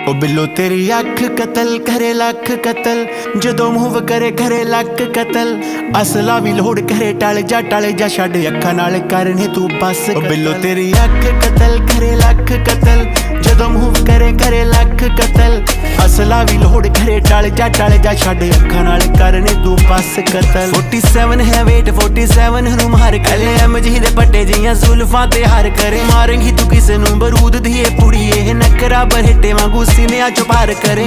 ओ बिल्लो तेरी अख कतल करे लख कतल, जदों मूव करे करे लक कतल। असला भी लोड़ करे टल जा छड़ अखा नाल करने तू बस। ओ बिल्लो तेरी अख कतल करे लख कतल, जदों मूव करे करे लख कतल। असला भी लोड़ करे टल जा छड़ अखा नाल करने तू बस कतल। 47 है वेट 47 नू मार कले एमजी दे पट्टे जियां जुल्फां ते हार करे। मारेंगी तू किसे नू बरूद दी पुड़िए नकरा बरहटे वांगू सीने चो पार करे।